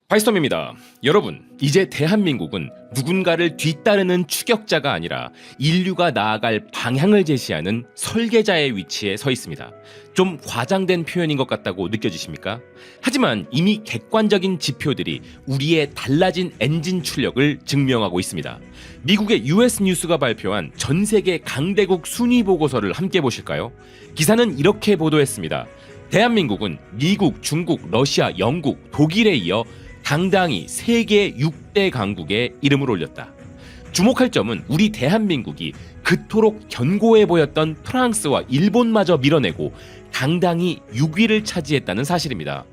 바이스톰입니다. 여러분, 이제 대한민국은 누군가를 뒤따르는 추격자가 아니라 인류가 나아갈 방향을 제시하는 설계자의 위치에 서 있습니다. 좀 과장된 표현인 것 같다고 느껴지십니까? 하지만 이미 객관적인 지표들이 우리의 달라진 엔진 출력을 증명하고 있습니다. 미국의 US 뉴스가 발표한 전 세계 강대국 순위 보고서를 함께 보실까요? 기사는 이렇게 보도했습니다. 대한민국은 미국, 중국, 러시아, 영국, 독일에 이어 당당히 세계 6대 강국에 이름을 올렸다. 주목할 점은 우리 대한민국이 그토록 견고해 보였던 프랑스와 일본마저 밀어내고 당당히 6위를 차지했다는 사실입니다.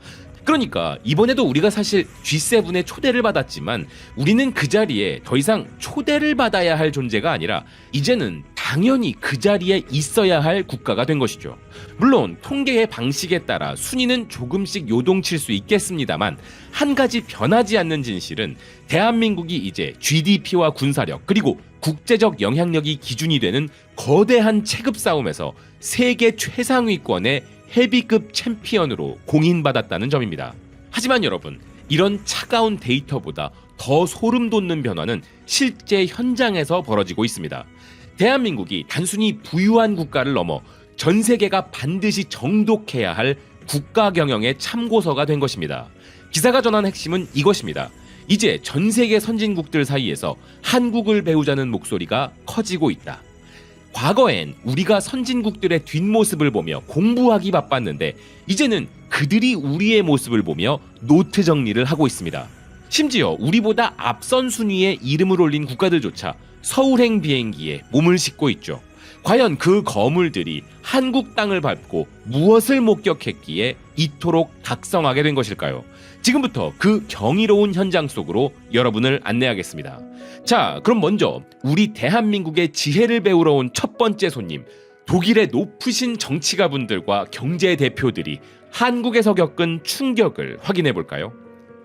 그러니까 이번에도 우리가 사실 G7의 초대를 받았지만 우리는 그 자리에 더 이상 초대를 받아야 할 존재가 아니라 이제는 당연히 그 자리에 있어야 할 국가가 된 것이죠. 물론 통계의 방식에 따라 순위는 조금씩 요동칠 수 있겠습니다만 한 가지 변하지 않는 진실은 대한민국이 이제 GDP와 군사력 그리고 국제적 영향력이 기준이 되는 거대한 체급 싸움에서 세계 최상위권의 헤비급 챔피언으로 공인받았다는 점입니다. 하지만 여러분, 이런 차가운 데이터보다 더 소름 돋는 변화는 실제 현장에서 벌어지고 있습니다. 대한민국이 단순히 부유한 국가를 넘어 전 세계가 반드시 정독해야 할 국가 경영의 참고서가 된 것입니다. 기사가 전한 핵심은 이것입니다. 이제 전 세계 선진국들 사이에서 한국을 배우자는 목소리가 커지고 있다. 과거엔 우리가 선진국들의 뒷모습을 보며 공부하기 바빴는데 이제는 그들이 우리의 모습을 보며 노트 정리를 하고 있습니다. 심지어 우리보다 앞선 순위에 이름을 올린 국가들조차 서울행 비행기에 몸을 싣고 있죠. 과연 그 거물들이 한국 땅을 밟고 무엇을 목격했기에 이토록 각성하게 된 것일까요? 지금부터 그 경이로운 현장 속으로 여러분을 안내하겠습니다. 자, 그럼 먼저 우리 대한민국의 지혜를 배우러 온 첫 번째 손님, 독일의 높으신 정치가분들과 경제 대표들이 한국에서 겪은 충격을 확인해 볼까요?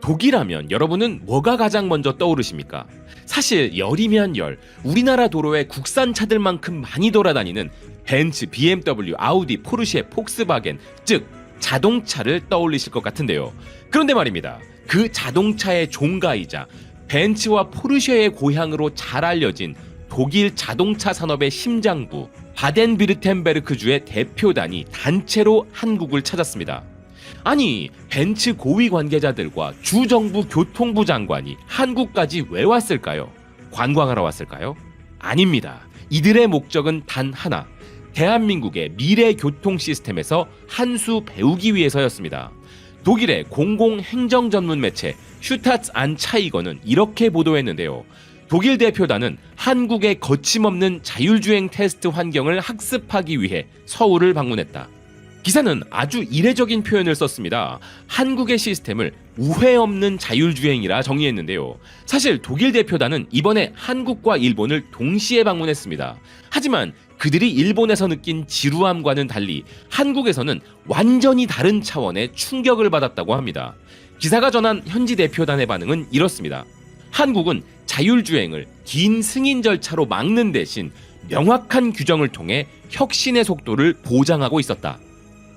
독일하면 여러분은 뭐가 가장 먼저 떠오르십니까? 사실 열이면 열, 우리나라 도로에 국산 차들만큼 많이 돌아다니는 벤츠, BMW, 아우디, 포르쉐, 폭스바겐, 즉 자동차를 떠올리실 것 같은데요. 그런데 말입니다. 그 자동차의 종가이자 벤츠와 포르쉐의 고향으로 잘 알려진 독일 자동차 산업의 심장부 바덴비르텐베르크주의 대표단이 단체로 한국을 찾았습니다. 아니, 벤츠 고위 관계자들과 주정부 교통부 장관이 한국까지 왜 왔을까요? 관광하러 왔을까요? 아닙니다. 이들의 목적은 단 하나, 대한민국의 미래 교통 시스템에서 한 수 배우기 위해서였습니다. 독일의 공공행정 전문 매체 슈타츠 안 차이거는 이렇게 보도했는데요. 독일 대표단은 한국의 거침없는 자율주행 테스트 환경을 학습하기 위해 서울을 방문했다. 기사는 아주 이례적인 표현을 썼습니다. 한국의 시스템을 우회 없는 자율주행이라 정의했는데요. 사실 독일 대표단은 이번에 한국과 일본을 동시에 방문했습니다. 하지만 그들이 일본에서 느낀 지루함과는 달리 한국에서는 완전히 다른 차원의 충격을 받았다고 합니다. 기사가 전한 현지 대표단의 반응은 이렇습니다. 한국은 자율주행을 긴 승인 절차로 막는 대신 명확한 규정을 통해 혁신의 속도를 보장하고 있었다.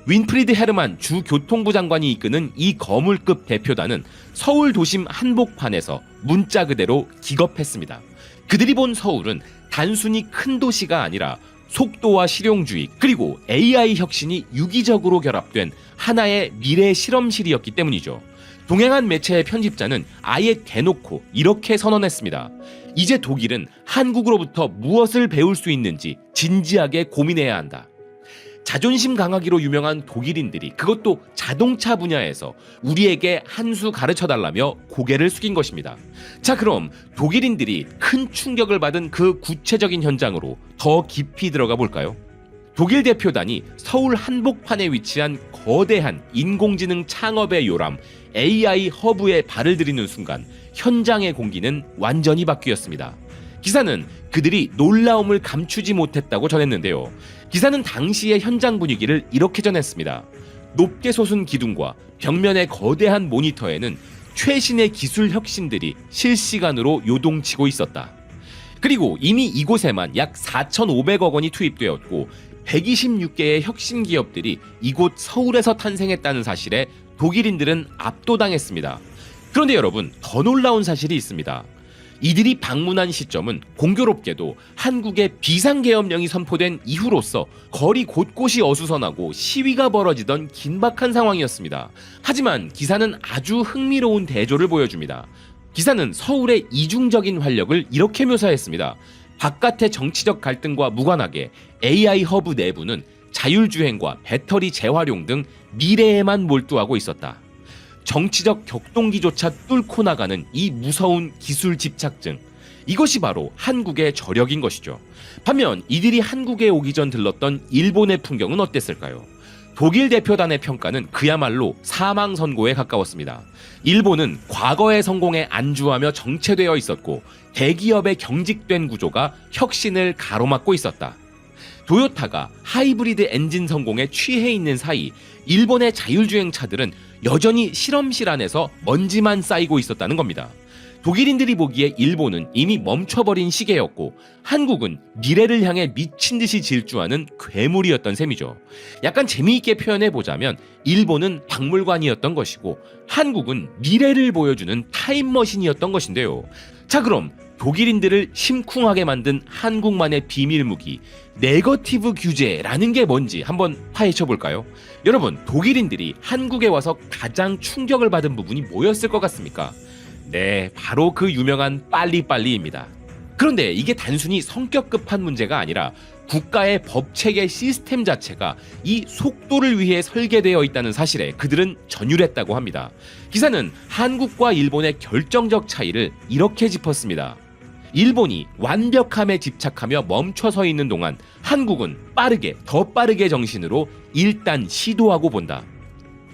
윈프리드 헤르만 주 교통부 장관이 이끄는 이 거물급 대표단은 서울 도심 한복판에서 문자 그대로 기겁했습니다. 그들이 본 서울은 단순히 큰 도시가 아니라 속도와 실용주의 그리고 AI 혁신이 유기적으로 결합된 하나의 미래 실험실이었기 때문이죠. 동행한 매체의 편집자는 아예 대놓고 이렇게 선언했습니다. 이제 독일은 한국으로부터 무엇을 배울 수 있는지 진지하게 고민해야 한다. 자존심 강하기로 유명한 독일인들이 그것도 자동차 분야에서 우리에게 한 수 가르쳐달라며 고개를 숙인 것입니다. 자, 그럼 독일인들이 큰 충격을 받은 그 구체적인 현장으로 더 깊이 들어가 볼까요? 독일 대표단이 서울 한복판에 위치한 거대한 인공지능 창업의 요람 AI 허브에 발을 들이는 순간 현장의 공기는 완전히 바뀌었습니다. 기사는 그들이 놀라움을 감추지 못했다고 전했는데요. 기사는 당시의 현장 분위기를 이렇게 전했습니다. 높게 솟은 기둥과 벽면의 거대한 모니터에는 최신의 기술 혁신들이 실시간으로 요동치고 있었다. 그리고 이미 이곳에만 약 4,500억 원이 투입되었고 126개의 혁신 기업들이 이곳 서울에서 탄생했다는 사실에 독일인들은 압도당했습니다. 그런데 여러분, 더 놀라운 사실이 있습니다. 이들이 방문한 시점은 공교롭게도 한국의 비상계엄령이 선포된 이후로서 거리 곳곳이 어수선하고 시위가 벌어지던 긴박한 상황이었습니다. 하지만 기사는 아주 흥미로운 대조를 보여줍니다. 기사는 서울의 이중적인 활력을 이렇게 묘사했습니다. 바깥의 정치적 갈등과 무관하게 AI 허브 내부는 자율주행과 배터리 재활용 등 미래에만 몰두하고 있었다. 정치적 격동기조차 뚫고 나가는 이 무서운 기술 집착증, 이것이 바로 한국의 저력인 것이죠. 반면 이들이 한국에 오기 전 들렀던 일본의 풍경은 어땠을까요? 독일 대표단의 평가는 그야말로 사망 선고에 가까웠습니다. 일본은 과거의 성공에 안주하며 정체되어 있었고 대기업의 경직된 구조가 혁신을 가로막고 있었다. 도요타가 하이브리드 엔진 성공에 취해 있는 사이 일본의 자율주행 차들은 여전히 실험실 안에서 먼지만 쌓이고 있었다는 겁니다. 독일인들이 보기에 일본은 이미 멈춰버린 시계였고 한국은 미래를 향해 미친 듯이 질주하는 괴물이었던 셈이죠. 약간 재미있게 표현해보자면 일본은 박물관이었던 것이고 한국은 미래를 보여주는 타임머신이었던 것인데요. 자, 그럼 독일인들을 심쿵하게 만든 한국만의 비밀 무기 네거티브 규제라는 게 뭔지 한번 파헤쳐 볼까요? 여러분, 독일인들이 한국에 와서 가장 충격을 받은 부분이 뭐였을 것 같습니까? 네, 바로 그 유명한 빨리빨리입니다. 그런데 이게 단순히 성격 급한 문제가 아니라 국가의 법체계 시스템 자체가 이 속도를 위해 설계되어 있다는 사실에 그들은 전율했다고 합니다. 기사는 한국과 일본의 결정적 차이를 이렇게 짚었습니다. 일본이 완벽함에 집착하며 멈춰서 있는 동안 한국은 빠르게, 더 빠르게 정신으로 일단 시도하고 본다.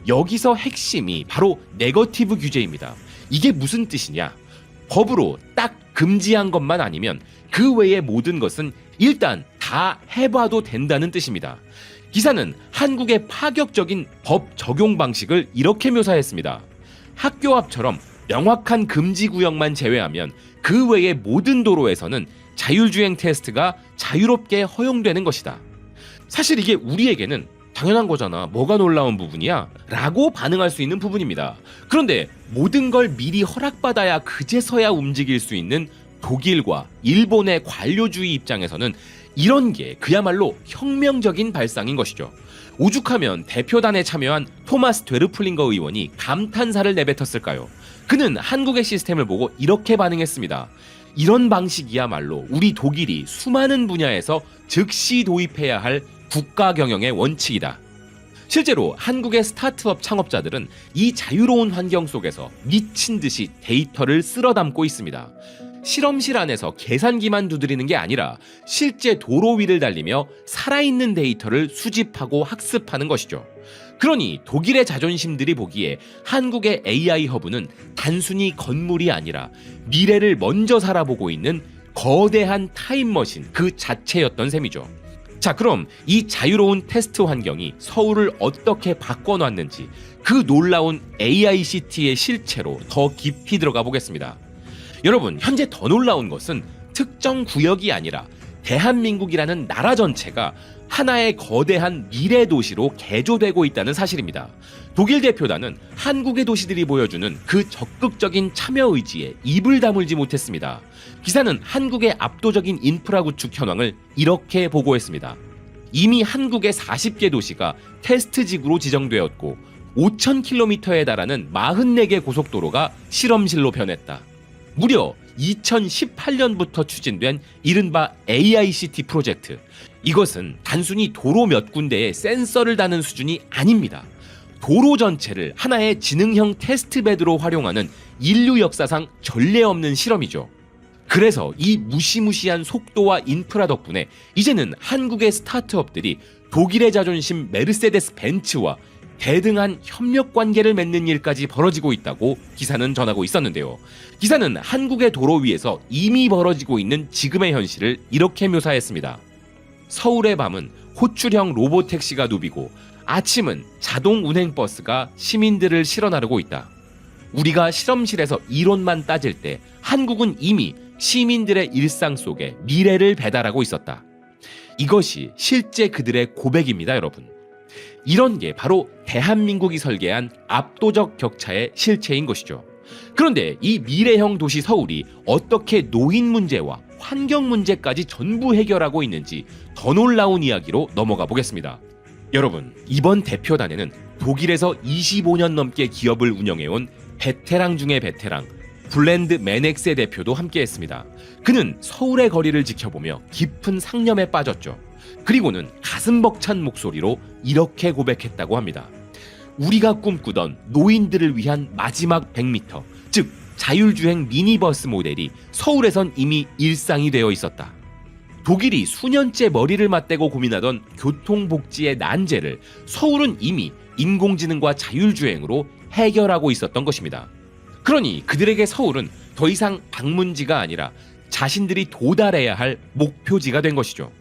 여기서 핵심이 바로 네거티브 규제입니다. 이게 무슨 뜻이냐? 법으로 딱 금지한 것만 아니면 그 외의 모든 것은 일단 다 해봐도 된다는 뜻입니다. 기사는 한국의 파격적인 법 적용 방식을 이렇게 묘사했습니다. 학교 앞처럼 명확한 금지 구역만 제외하면 그 외의 모든 도로에서는 자율주행 테스트가 자유롭게 허용되는 것이다. 사실 이게 우리에게는 당연한 거잖아, 뭐가 놀라운 부분이야? 라고 반응할 수 있는 부분입니다. 그런데 모든 걸 미리 허락받아야 그제서야 움직일 수 있는 독일과 일본의 관료주의 입장에서는 이런 게 그야말로 혁명적인 발상인 것이죠. 오죽하면 대표단에 참여한 토마스 되르플링거 의원이 감탄사를 내뱉었을까요? 그는 한국의 시스템을 보고 이렇게 반응했습니다. 이런 방식이야말로 우리 독일이 수많은 분야에서 즉시 도입해야 할 국가 경영의 원칙이다. 실제로 한국의 스타트업 창업자들은 이 자유로운 환경 속에서 미친 듯이 데이터를 쓸어 담고 있습니다. 실험실 안에서 계산기만 두드리는 게 아니라 실제 도로 위를 달리며 살아있는 데이터를 수집하고 학습하는 것이죠. 그러니 독일의 자존심들이 보기에 한국의 AI 허브는 단순히 건물이 아니라 미래를 먼저 살아보고 있는 거대한 타임머신 그 자체였던 셈이죠. 자, 그럼 이 자유로운 테스트 환경이 서울을 어떻게 바꿔놨는지 그 놀라운 AICT의 실체로 더 깊이 들어가 보겠습니다. 여러분, 현재 더 놀라운 것은 특정 구역이 아니라 대한민국이라는 나라 전체가 하나의 거대한 미래 도시로 개조되고 있다는 사실입니다. 독일 대표단은 한국의 도시들이 보여주는 그 적극적인 참여 의지에 입을 다물지 못했습니다. 기사는 한국의 압도적인 인프라 구축 현황을 이렇게 보고했습니다. 이미 한국의 40개 도시가 테스트지구로 지정되었고 5,000km에 달하는 44개 고속도로가 실험실로 변했다. 무려 2018년부터 추진된 이른바 AICT 프로젝트. 이것은 단순히 도로 몇 군데에 센서를 다는 수준이 아닙니다. 도로 전체를 하나의 지능형 테스트베드로 활용하는 인류 역사상 전례 없는 실험이죠. 그래서 이 무시무시한 속도와 인프라 덕분에 이제는 한국의 스타트업들이 독일의 자존심 메르세데스 벤츠와 대등한 협력 관계를 맺는 일까지 벌어지고 있다고 기사는 전하고 있었는데요. 기사는 한국의 도로 위에서 이미 벌어지고 있는 지금의 현실을 이렇게 묘사했습니다. 서울의 밤은 호출형 로보택시가 누비고 아침은 자동 운행버스가 시민들을 실어 나르고 있다. 우리가 실험실에서 이론만 따질 때 한국은 이미 시민들의 일상 속에 미래를 배달하고 있었다. 이것이 실제 그들의 고백입니다, 여러분. 이런 게 바로 대한민국이 설계한 압도적 격차의 실체인 것이죠. 그런데 이 미래형 도시 서울이 어떻게 노인 문제와 환경 문제까지 전부 해결하고 있는지 더 놀라운 이야기로 넘어가 보겠습니다. 여러분, 이번 대표단에는 독일에서 25년 넘게 기업을 운영해온 베테랑 중의 베테랑 블렌드 맨엑스의 대표도 함께했습니다. 그는 서울의 거리를 지켜보며 깊은 상념에 빠졌죠. 그리고는 가슴 벅찬 목소리로 이렇게 고백했다고 합니다. 우리가 꿈꾸던 노인들을 위한 마지막 100m, 즉 자율주행 미니버스 모델이 서울에선 이미 일상이 되어 있었다. 독일이 수년째 머리를 맞대고 고민하던 교통복지의 난제를 서울은 이미 인공지능과 자율주행으로 해결하고 있었던 것입니다. 그러니 그들에게 서울은 더 이상 방문지가 아니라 자신들이 도달해야 할 목표지가 된 것이죠.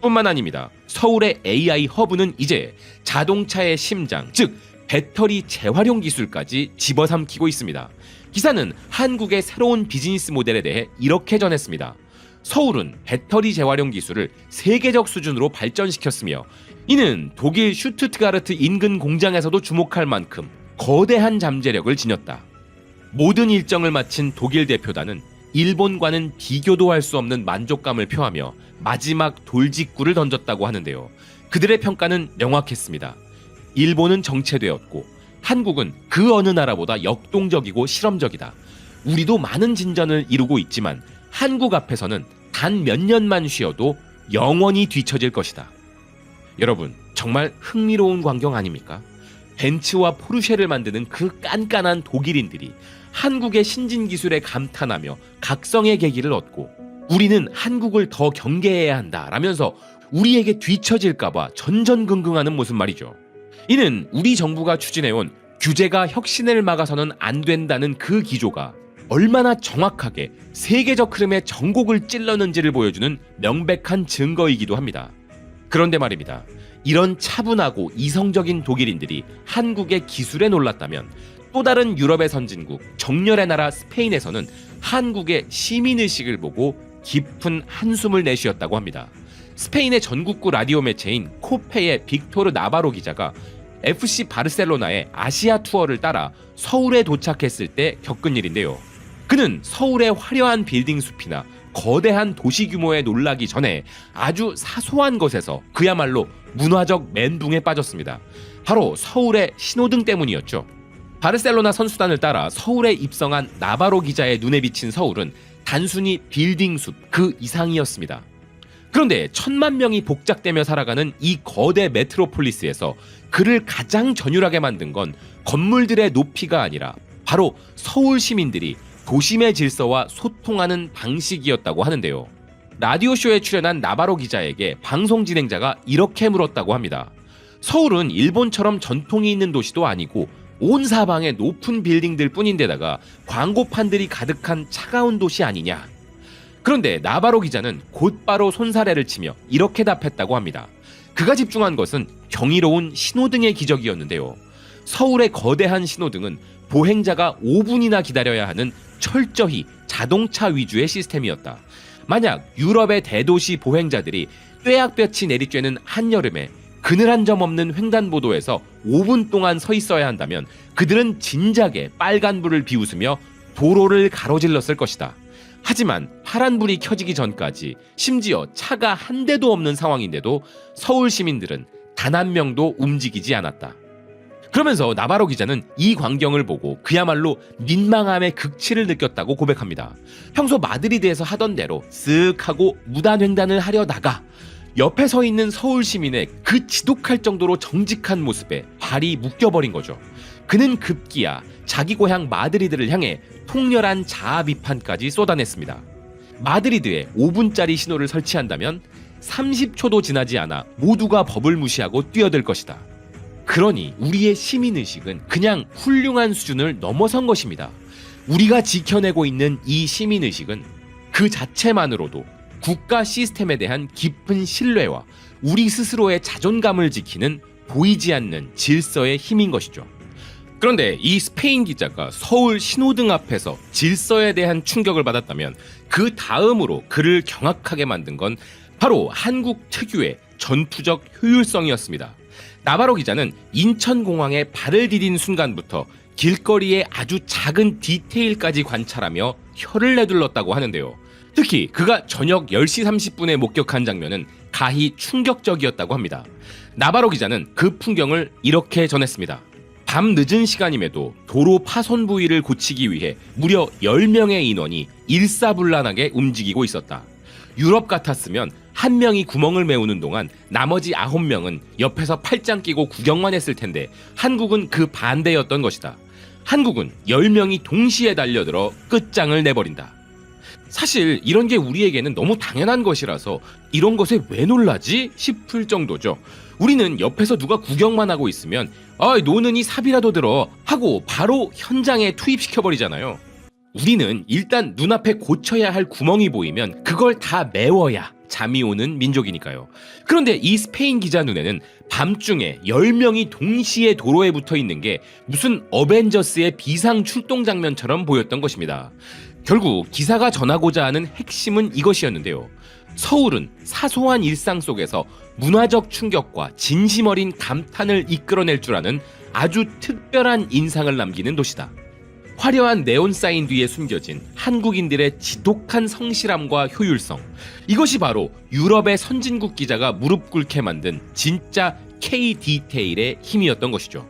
뿐만 아닙니다. 서울의 AI 허브는 이제 자동차의 심장, 즉 배터리 재활용 기술까지 집어삼키고 있습니다. 기사는 한국의 새로운 비즈니스 모델에 대해 이렇게 전했습니다. 서울은 배터리 재활용 기술을 세계적 수준으로 발전시켰으며 이는 독일 슈투트가르트 인근 공장에서도 주목할 만큼 거대한 잠재력을 지녔다. 모든 일정을 마친 독일 대표단은 일본과는 비교도 할 수 없는 만족감을 표하며 마지막 돌직구를 던졌다고 하는데요. 그들의 평가는 명확했습니다. 일본은 정체되었고 한국은 그 어느 나라보다 역동적이고 실험적이다. 우리도 많은 진전을 이루고 있지만 한국 앞에서는 단 몇 년만 쉬어도 영원히 뒤처질 것이다. 여러분, 정말 흥미로운 광경 아닙니까? 벤츠와 포르쉐를 만드는 그 깐깐한 독일인들이 한국의 신진 기술에 감탄하며 각성의 계기를 얻고 우리는 한국을 더 경계해야 한다라면서 우리에게 뒤처질까봐 전전긍긍하는 모습 말이죠. 이는 우리 정부가 추진해온 규제가 혁신을 막아서는 안 된다는 그 기조가 얼마나 정확하게 세계적 흐름의 전곡을 찔렀는지를 보여주는 명백한 증거이기도 합니다. 그런데 말입니다. 이런 차분하고 이성적인 독일인들이 한국의 기술에 놀랐다면 또 다른 유럽의 선진국, 정열의 나라 스페인에서는 한국의 시민의식을 보고 깊은 한숨을 내쉬었다고 합니다. 스페인의 전국구 라디오 매체인 코페의 빅토르 나바로 기자가 FC 바르셀로나의 아시아 투어를 따라 서울에 도착했을 때 겪은 일인데요. 그는 서울의 화려한 빌딩 숲이나 거대한 도시 규모에 놀라기 전에 아주 사소한 것에서 그야말로 문화적 멘붕에 빠졌습니다. 바로 서울의 신호등 때문이었죠. 바르셀로나 선수단을 따라 서울에 입성한 나바로 기자의 눈에 비친 서울은 단순히 빌딩 숲 그 이상이었습니다. 그런데 1,000만 명이 복작되며 살아가는 이 거대 메트로폴리스에서 그를 가장 전율하게 만든 건 건물들의 높이가 아니라 바로 서울 시민들이 도심의 질서와 소통하는 방식이었다고 하는데요. 라디오쇼에 출연한 나바로 기자에게 방송 진행자가 이렇게 물었다고 합니다. 서울은 일본처럼 전통이 있는 도시도 아니고 온 사방에 높은 빌딩들 뿐인데다가 광고판들이 가득한 차가운 도시 아니냐. 그런데 나바로 기자는 곧바로 손사래를 치며 이렇게 답했다고 합니다. 그가 집중한 것은 경이로운 신호등의 기적이었는데요. 서울의 거대한 신호등은 보행자가 5분이나 기다려야 하는 철저히 자동차 위주의 시스템이었다. 만약 유럽의 대도시 보행자들이 뙤약볕이 내리쬐는 한여름에 그늘 한 점 없는 횡단보도에서 5분 동안 서 있어야 한다면 그들은 진작에 빨간불을 비웃으며 도로를 가로질렀을 것이다. 하지만 파란불이 켜지기 전까지 심지어 차가 한 대도 없는 상황인데도 서울 시민들은 단 한 명도 움직이지 않았다. 그러면서 나바로 기자는 이 광경을 보고 그야말로 민망함의 극치를 느꼈다고 고백합니다. 평소 마드리드에서 하던 대로 쓱 하고 무단횡단을 하려다가 옆에 서 있는 서울 시민의 그 지독할 정도로 정직한 모습에 발이 묶여버린 거죠. 그는 급기야 자기 고향 마드리드를 향해 통렬한 자아 비판까지 쏟아냈습니다. 마드리드에 5분짜리 신호를 설치한다면 30초도 지나지 않아 모두가 법을 무시하고 뛰어들 것이다. 그러니 우리의 시민의식은 그냥 훌륭한 수준을 넘어선 것입니다. 우리가 지켜내고 있는 이 시민의식은 그 자체만으로도 국가 시스템에 대한 깊은 신뢰와 우리 스스로의 자존감을 지키는 보이지 않는 질서의 힘인 것이죠. 그런데 이 스페인 기자가 서울 신호등 앞에서 질서에 대한 충격을 받았다면 그 다음으로 그를 경악하게 만든 건 바로 한국 특유의 전투적 효율성이었습니다. 나바로 기자는 인천공항에 발을 디딘 순간부터 길거리의 아주 작은 디테일까지 관찰하며 혀를 내둘렀다고 하는데요. 특히 그가 저녁 10시 30분에 목격한 장면은 가히 충격적이었다고 합니다. 나바로 기자는 그 풍경을 이렇게 전했습니다. 밤 늦은 시간임에도 도로 파손 부위를 고치기 위해 무려 10명의 인원이 일사불란하게 움직이고 있었다. 유럽 같았으면 한 명이 구멍을 메우는 동안 나머지 9명은 옆에서 팔짱 끼고 구경만 했을 텐데 한국은 그 반대였던 것이다. 한국은 10명이 동시에 달려들어 끝장을 내버린다. 사실 이런 게 우리에게는 너무 당연한 것이라서 이런 것에 왜 놀라지 싶을 정도죠. 우리는 옆에서 누가 구경만 하고 있으면 노는이 삽이라도 들어 하고 바로 현장에 투입시켜버리잖아요. 우리는 일단 눈앞에 고쳐야 할 구멍이 보이면 그걸 다 메워야 잠이 오는 민족이니까요. 그런데 이 스페인 기자 눈에는 밤중에 10명이 동시에 도로에 붙어 있는 게 무슨 어벤져스의 비상 출동 장면처럼 보였던 것입니다. 결국 기사가 전하고자 하는 핵심은 이것이었는데요. 서울은 사소한 일상 속에서 문화적 충격과 진심 어린 감탄을 이끌어낼 줄 아는 아주 특별한 인상을 남기는 도시다. 화려한 네온 사인 뒤에 숨겨진 한국인들의 지독한 성실함과 효율성, 이것이 바로 유럽의 선진국 기자가 무릎 꿇게 만든 진짜 K 디테일의 힘이었던 것이죠.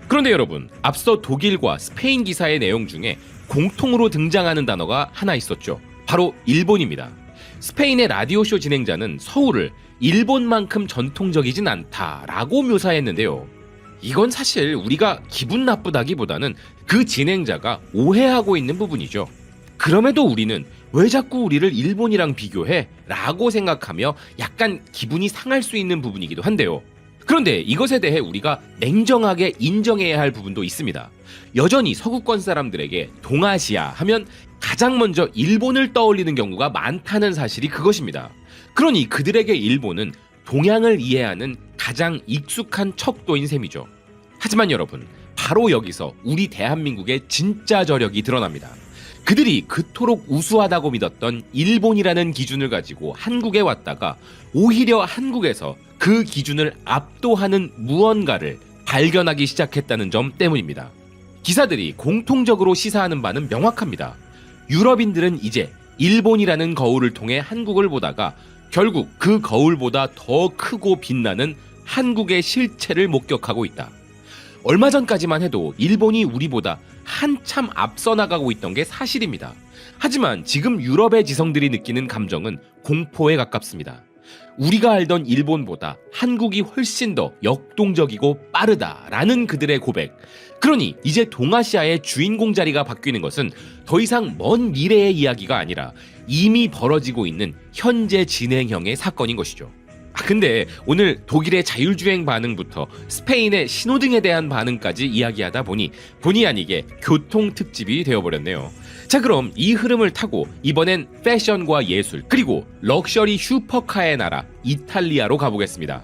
그런데 여러분, 앞서 독일과 스페인 기사의 내용 중에 공통으로 등장하는 단어가 하나 있었죠. 바로 일본입니다. 스페인의 라디오쇼 진행자는 서울을 일본만큼 전통적이진 않다라고 묘사했는데요. 이건 사실 우리가 기분 나쁘다기보다는 그 진행자가 오해하고 있는 부분이죠. 그럼에도 우리는 왜 자꾸 우리를 일본이랑 비교해? 라고 생각하며 약간 기분이 상할 수 있는 부분이기도 한데요. 그런데 이것에 대해 우리가 냉정하게 인정해야 할 부분도 있습니다. 여전히 서구권 사람들에게 동아시아 하면 가장 먼저 일본을 떠올리는 경우가 많다는 사실이 그것입니다. 그러니 그들에게 일본은 동양을 이해하는 가장 익숙한 척도인 셈이죠. 하지만 여러분, 바로 여기서 우리 대한민국의 진짜 저력이 드러납니다. 그들이 그토록 우수하다고 믿었던 일본이라는 기준을 가지고 한국에 왔다가 오히려 한국에서 그 기준을 압도하는 무언가를 발견하기 시작했다는 점 때문입니다. 기사들이 공통적으로 시사하는 바는 명확합니다. 유럽인들은 이제 일본이라는 거울을 통해 한국을 보다가 결국 그 거울보다 더 크고 빛나는 한국의 실체를 목격하고 있다. 얼마 전까지만 해도 일본이 우리보다 한참 앞서 나가고 있던 게 사실입니다. 하지만 지금 유럽의 지성들이 느끼는 감정은 공포에 가깝습니다. 우리가 알던 일본보다 한국이 훨씬 더 역동적이고 빠르다라는 그들의 고백. 그러니 이제 동아시아의 주인공 자리가 바뀌는 것은 더 이상 먼 미래의 이야기가 아니라 이미 벌어지고 있는 현재 진행형의 사건인 것이죠. 근데 오늘 독일의 자율주행 반응부터 스페인의 신호등에 대한 반응까지 이야기하다 보니 본의 아니게 교통 특집이 되어버렸네요. 자, 그럼 이 흐름을 타고 이번엔 패션과 예술 그리고 럭셔리 슈퍼카의 나라 이탈리아로 가보겠습니다.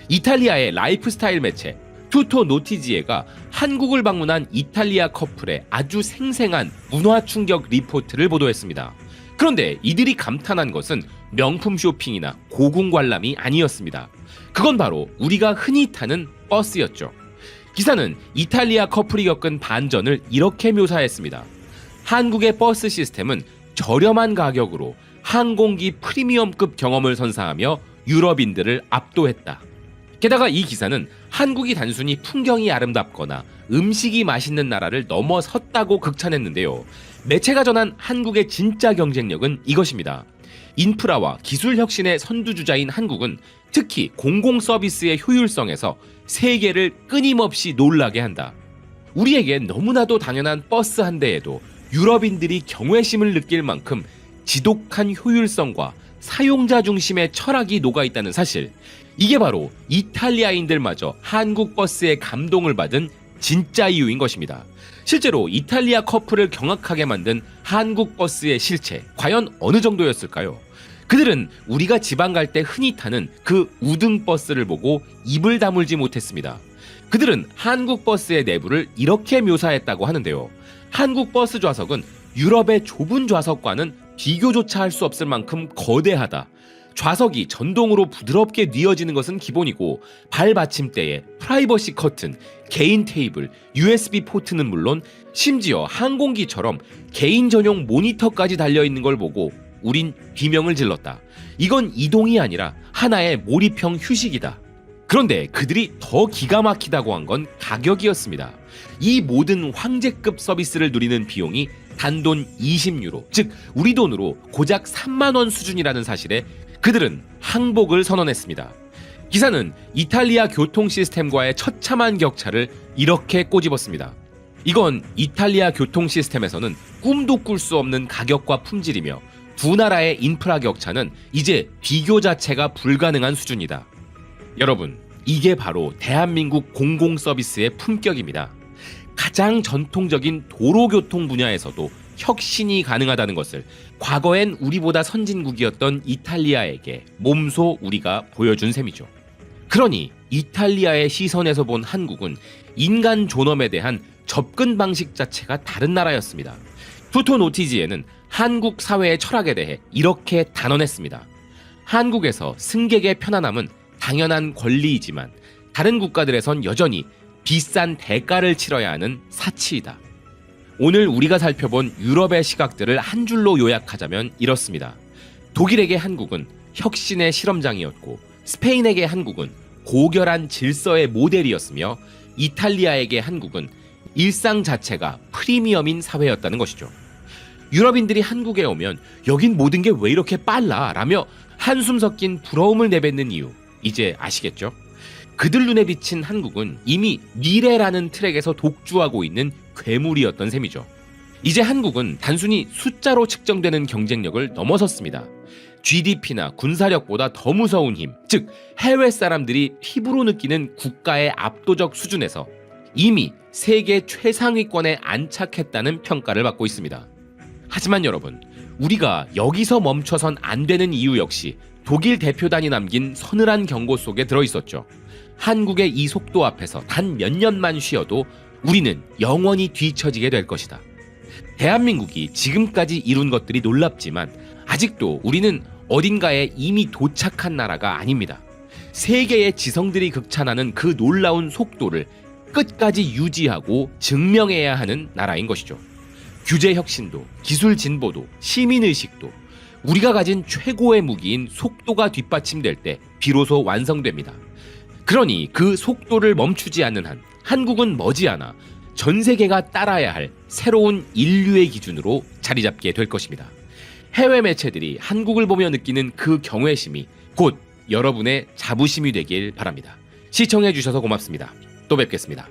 이탈리아의 라이프스타일 매체 투토 노티지에가 한국을 방문한 이탈리아 커플의 아주 생생한 문화 충격 리포트를 보도했습니다. 그런데 이들이 감탄한 것은 명품 쇼핑이나 고궁 관람이 아니었습니다. 그건 바로 우리가 흔히 타는 버스였죠. 기사는 이탈리아 커플이 겪은 반전을 이렇게 묘사했습니다. 한국의 버스 시스템은 저렴한 가격으로 항공기 프리미엄급 경험을 선사하며 유럽인들을 압도했다. 게다가 이 기사는 한국이 단순히 풍경이 아름답거나 음식이 맛있는 나라를 넘어섰다고 극찬했는데요. 매체가 전한 한국의 진짜 경쟁력은 이것입니다. 인프라와 기술 혁신의 선두주자인 한국은 특히 공공 서비스의 효율성에서 세계를 끊임없이 놀라게 한다. 우리에겐 너무나도 당연한 버스 한 대에도 유럽인들이 경외심을 느낄 만큼 지독한 효율성과 사용자 중심의 철학이 녹아있다는 사실, 이게 바로 이탈리아인들마저 한국 버스에 감동을 받은 진짜 이유인 것입니다. 실제로 이탈리아 커플을 경악하게 만든 한국 버스의 실체, 과연 어느 정도였을까요? 그들은 우리가 지방 갈 때 흔히 타는 그 우등 버스를 보고 입을 다물지 못했습니다. 그들은 한국 버스의 내부를 이렇게 묘사했다고 하는데요. 한국 버스 좌석은 유럽의 좁은 좌석과는 비교조차 할 수 없을 만큼 거대하다. 좌석이 전동으로 부드럽게 뉘어지는 것은 기본이고 발 받침대에 프라이버시 커튼, 개인 테이블, USB 포트는 물론 심지어 항공기처럼 개인 전용 모니터까지 달려있는 걸 보고 우린 비명을 질렀다. 이건 이동이 아니라 하나의 몰입형 휴식이다. 그런데 그들이 더 기가 막히다고 한 건 가격이었습니다. 이 모든 황제급 서비스를 누리는 비용이 단돈 20유로, 즉 우리 돈으로 고작 3만 원 수준이라는 사실에 그들은 항복을 선언했습니다. 기사는 이탈리아 교통 시스템과의 처참한 격차를 이렇게 꼬집었습니다. 이건 이탈리아 교통 시스템에서는 꿈도 꿀 수 없는 가격과 품질이며 두 나라의 인프라 격차는 이제 비교 자체가 불가능한 수준이다. 여러분, 이게 바로 대한민국 공공 서비스의 품격입니다. 가장 전통적인 도로교통 분야에서도 혁신이 가능하다는 것을 과거엔 우리보다 선진국이었던 이탈리아에게 몸소 우리가 보여준 셈이죠. 그러니 이탈리아의 시선에서 본 한국은 인간 존엄에 대한 접근 방식 자체가 다른 나라였습니다. 투토 노티지에는 한국 사회의 철학에 대해 이렇게 단언했습니다. 한국에서 승객의 편안함은 당연한 권리이지만 다른 국가들에선 여전히 비싼 대가를 치러야 하는 사치이다. 오늘 우리가 살펴본 유럽의 시각들을 한 줄로 요약하자면 이렇습니다. 독일에게 한국은 혁신의 실험장이었고 스페인에게 한국은 고결한 질서의 모델이었으며 이탈리아에게 한국은 일상 자체가 프리미엄인 사회였다는 것이죠. 유럽인들이 한국에 오면 여긴 모든 게 왜 이렇게 빨라? 라며 한숨 섞인 부러움을 내뱉는 이유 이제 아시겠죠? 그들 눈에 비친 한국은 이미 미래라는 트랙에서 독주하고 있는 괴물이었던 셈이죠. 이제 한국은 단순히 숫자로 측정되는 경쟁력을 넘어섰습니다. GDP나 군사력보다 더 무서운 힘, 즉 해외 사람들이 피부로 느끼는 국가의 압도적 수준에서 이미 세계 최상위권에 안착했다는 평가를 받고 있습니다. 하지만 여러분, 우리가 여기서 멈춰선 안 되는 이유 역시 독일 대표단이 남긴 서늘한 경고 속에 들어있었죠. 한국의 이 속도 앞에서 단 몇 년만 쉬어도 우리는 영원히 뒤처지게 될 것이다. 대한민국이 지금까지 이룬 것들이 놀랍지만 아직도 우리는 어딘가에 이미 도착한 나라가 아닙니다. 세계의 지성들이 극찬하는 그 놀라운 속도를 끝까지 유지하고 증명해야 하는 나라인 것이죠. 규제 혁신도, 기술 진보도, 시민의식도 우리가 가진 최고의 무기인 속도가 뒷받침될 때 비로소 완성됩니다. 그러니 그 속도를 멈추지 않는 한 한국은 머지않아 전 세계가 따라야 할 새로운 인류의 기준으로 자리 잡게 될 것입니다. 해외 매체들이 한국을 보며 느끼는 그 경외심이 곧 여러분의 자부심이 되길 바랍니다. 시청해 주셔서 고맙습니다. 또 뵙겠습니다.